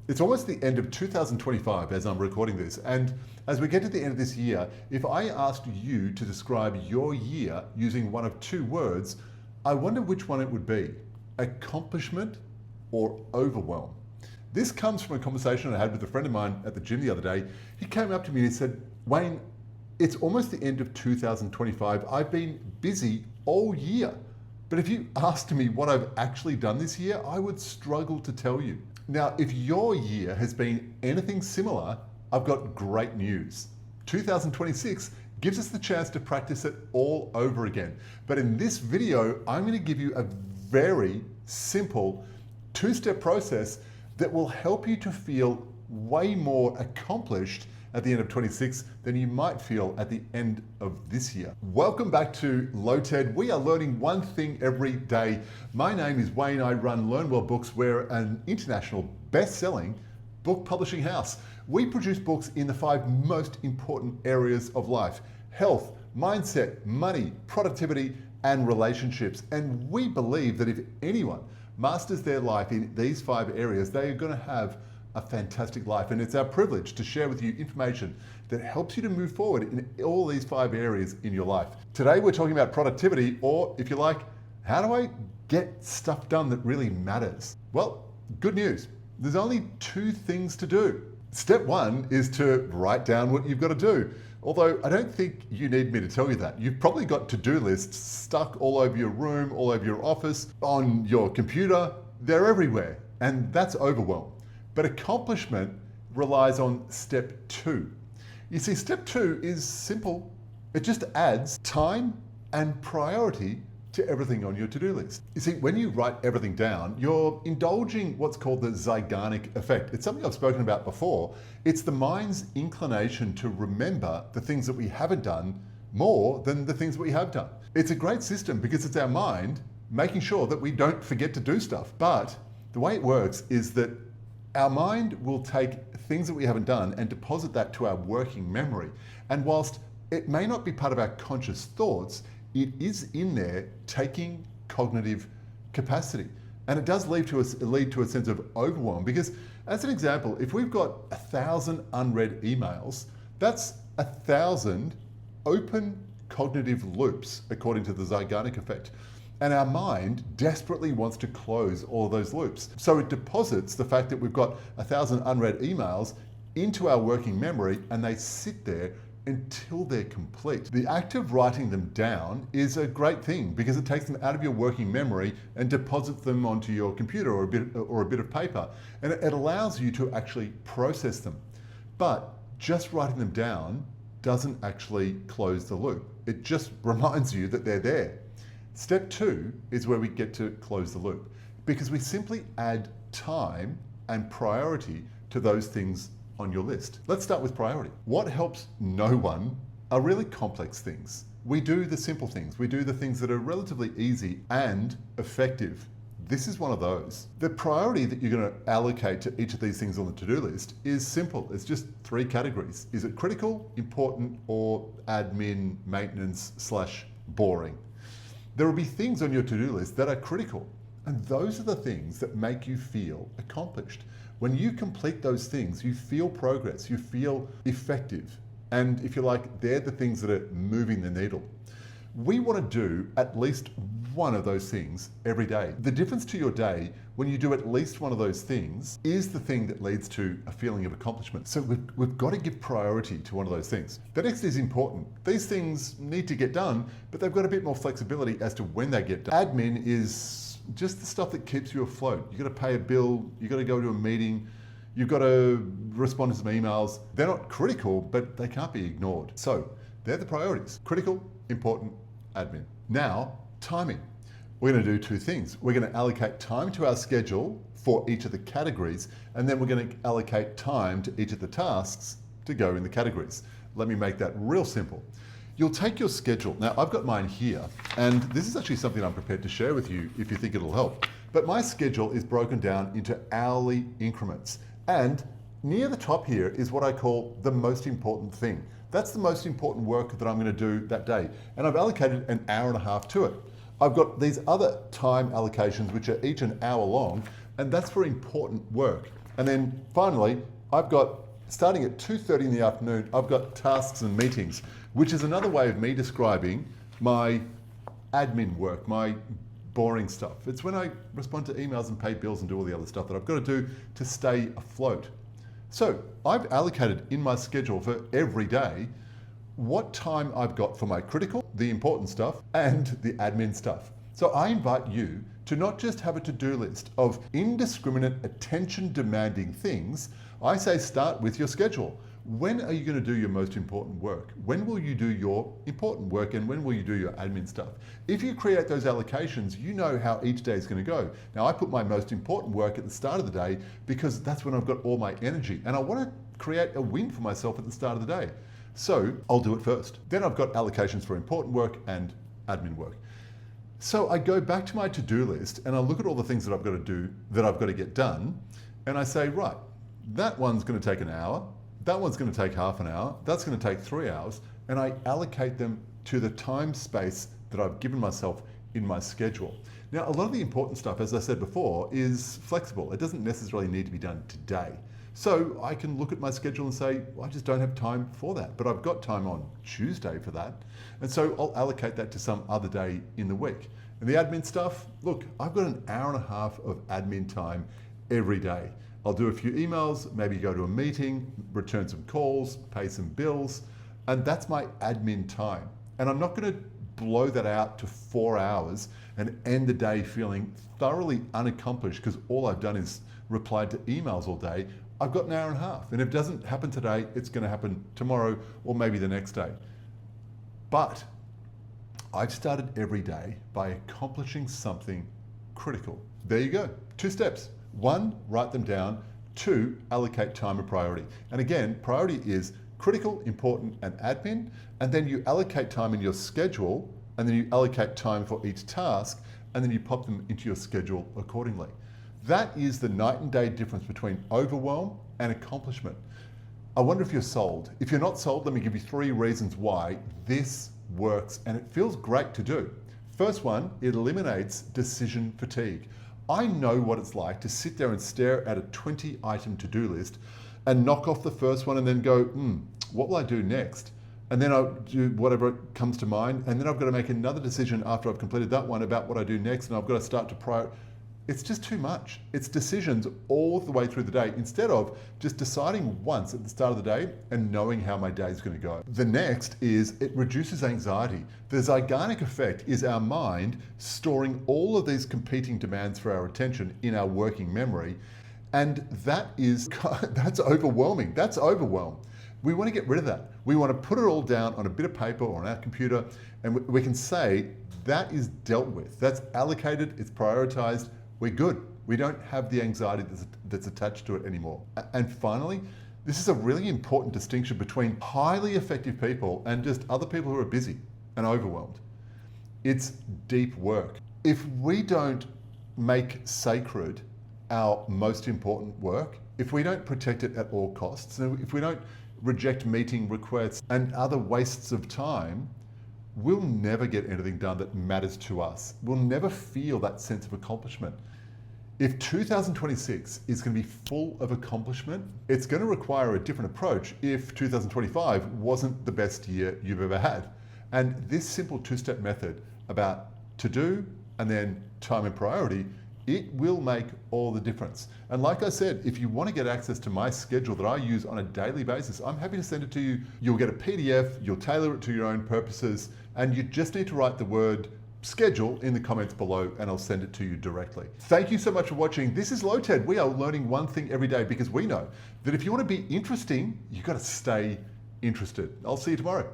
It's almost the end of 2025 as I'm recording this, and as we get to the end of this year, if I asked you to describe your year using one of two words, I wonder which one it would be: accomplishment or overwhelm. This comes from a conversation I had with a friend of mine at the gym the other day. He came up to me and he said, "Wayne, it's almost the end of 2025. I've been busy all year. But if you asked me what I've actually done this year, I would struggle to tell you." Now, if your year has been anything similar, I've got great news. 2026 gives us the chance to practice it all over again. But in this video, I'm going to give you a very simple two-step process that will help you to feel way more accomplished at the end of 26 than you might feel at the end of this year. Welcome back to Low TED. We are learning one thing every day. My name is Wayne. I run Learn Well Books. We're an international best-selling book publishing house. We produce books in the 5 most important areas of life: health, mindset, money, productivity, and relationships. And we believe that if anyone masters their life in these 5 areas, they are going to have a fantastic life. And it's our privilege to share with you information that helps you to move forward in all these 5 areas in your life. Today we're talking about productivity, or if you like, how do I get stuff done that really matters? Well, good news. There's only 2 things to do. Step 1 is to write down what you've got to do. Although I don't think you need me to tell you that. You've probably got to-do lists stuck all over your room, all over your office, on your computer. They're everywhere, and that's overwhelm. But accomplishment relies on step 2. You see, step 2 is simple. It just adds time and priority to everything on your to-do list. You see, when you write everything down, you're indulging what's called the Zeigarnik effect. It's something I've spoken about before. It's the mind's inclination to remember the things that we haven't done more than the things that we have done. It's a great system because it's our mind making sure that we don't forget to do stuff. But the way it works is that our mind will take things that we haven't done and deposit that to our working memory. And whilst it may not be part of our conscious thoughts, it is in there taking cognitive capacity. And it does lead to a sense of overwhelm, because as an example, if we've got 1,000 unread emails, that's 1,000 open cognitive loops, according to the Zeigarnik effect. And our mind desperately wants to close all of those loops. So it deposits the fact that we've got 1,000 unread emails into our working memory, and they sit there until they're complete. The act of writing them down is a great thing because it takes them out of your working memory and deposits them onto your computer or a bit of paper. And it allows you to actually process them. But just writing them down doesn't actually close the loop. It just reminds you that they're there. Step 2 is where we get to close the loop, because we simply add time and priority to those things on your list. Let's start with priority. What helps no one are really complex things. We do the simple things. We do the things that are relatively easy and effective. This is one of those. The priority that you're going to allocate to each of these things on the to-do list is simple. It's just 3 categories. Is it critical, important, or admin, maintenance / boring? There will be things on your to-do list that are critical, and those are the things that make you feel accomplished. When you complete those things, you feel progress, you feel effective, and if you like, they're the things that are moving the needle. We want to do at least one of those things every day. The difference to your day when you do at least one of those things is the thing that leads to a feeling of accomplishment. So we've got to give priority to one of those things. The next is important. These things need to get done, but they've got a bit more flexibility as to when they get done. Admin is just the stuff that keeps you afloat. You've got to pay a bill, you've got to go to a meeting, you've got to respond to some emails. They're not critical, but they can't be ignored. So they're the priorities: critical, important, admin. Now, timing. We're going to do 2 things. We're going to allocate time to our schedule for each of the categories, and then we're going to allocate time to each of the tasks to go in the categories. Let me make that real simple. You'll take your schedule. Now, I've got mine here, and this is actually something I'm prepared to share with you if you think it'll help. But my schedule is broken down into hourly increments. And near the top here is what I call the most important thing. That's the most important work that I'm going to do that day. And I've allocated an hour and a half to it. I've got these other time allocations which are each an hour long, and that's for important work. And then finally, I've got, starting at 2:30 in the afternoon, I've got tasks and meetings, which is another way of me describing my admin work, my boring stuff. It's when I respond to emails and pay bills and do all the other stuff that I've got to do to stay afloat. So I've allocated in my schedule for every day what time I've got for my critical, the important stuff, and the admin stuff. So I invite you to not just have a to-do list of indiscriminate, attention-demanding things. I say start with your schedule. When are you going to do your most important work? When will you do your important work, and when will you do your admin stuff? If you create those allocations, you know how each day is going to go. Now, I put my most important work at the start of the day because that's when I've got all my energy, and I want to create a win for myself at the start of the day. So I'll do it first. Then I've got allocations for important work and admin work. So I go back to my to-do list and I look at all the things that I've got to do, that I've got to get done, and I say, right, that one's going to take an hour, that one's going to take half an hour, that's going to take 3 hours, and I allocate them to the time space that I've given myself in my schedule. Now, a lot of the important stuff, as I said before, is flexible. It doesn't necessarily need to be done today. So I can look at my schedule and say, well, I just don't have time for that, but I've got time on Tuesday for that. And so I'll allocate that to some other day in the week. And the admin stuff, look, I've got an hour and a half of admin time every day. I'll do a few emails, maybe go to a meeting, return some calls, pay some bills, and that's my admin time. And I'm not going to blow that out to 4 hours and end the day feeling thoroughly unaccomplished because all I've done is replied to emails all day. I've got an hour and a half, and if it doesn't happen today, it's going to happen tomorrow or maybe the next day. But I've started every day by accomplishing something critical. There you go, 2 steps. 1, write them down. 2, allocate time and priority. And again, priority is critical, important, and admin, and then you allocate time in your schedule, and then you allocate time for each task, and then you pop them into your schedule accordingly. That is the night and day difference between overwhelm and accomplishment. I wonder if you're sold. If you're not sold, let me give you 3 reasons why this works, and it feels great to do. First one, it eliminates decision fatigue. I know what it's like to sit there and stare at a 20-item to-do list and knock off the first one and then go, what will I do next? And then I'll do whatever comes to mind, and then I've got to make another decision after I've completed that one about what I do next, and I've got to start to prioritize. It's just too much. It's decisions all the way through the day instead of just deciding once at the start of the day and knowing how my day is going to go. The next is it reduces anxiety. The Zeigarnik effect is our mind storing all of these competing demands for our attention in our working memory, and that's overwhelming. That's overwhelm. We want to get rid of that. We want to put it all down on a bit of paper or on our computer, and we can say that is dealt with. That's allocated, it's prioritized, we're good. We don't have the anxiety that's attached to it anymore. And finally, this is a really important distinction between highly effective people and just other people who are busy and overwhelmed. It's deep work. If we don't make sacred our most important work, if we don't protect it at all costs, and if we don't reject meeting requests and other wastes of time, we'll never get anything done that matters to us. We'll never feel that sense of accomplishment. If 2026 is going to be full of accomplishment, it's going to require a different approach if 2025 wasn't the best year you've ever had. And this simple 2-step method about to do and then time and priority, it will make all the difference. And like I said, if you want to get access to my schedule that I use on a daily basis, I'm happy to send it to you. You'll get a PDF, you'll tailor it to your own purposes, and you just need to write the word schedule in the comments below and I'll send it to you directly. Thank you so much for watching. This is Loted. We are learning one thing every day because we know that if you want to be interesting, you've got to stay interested. I'll see you tomorrow.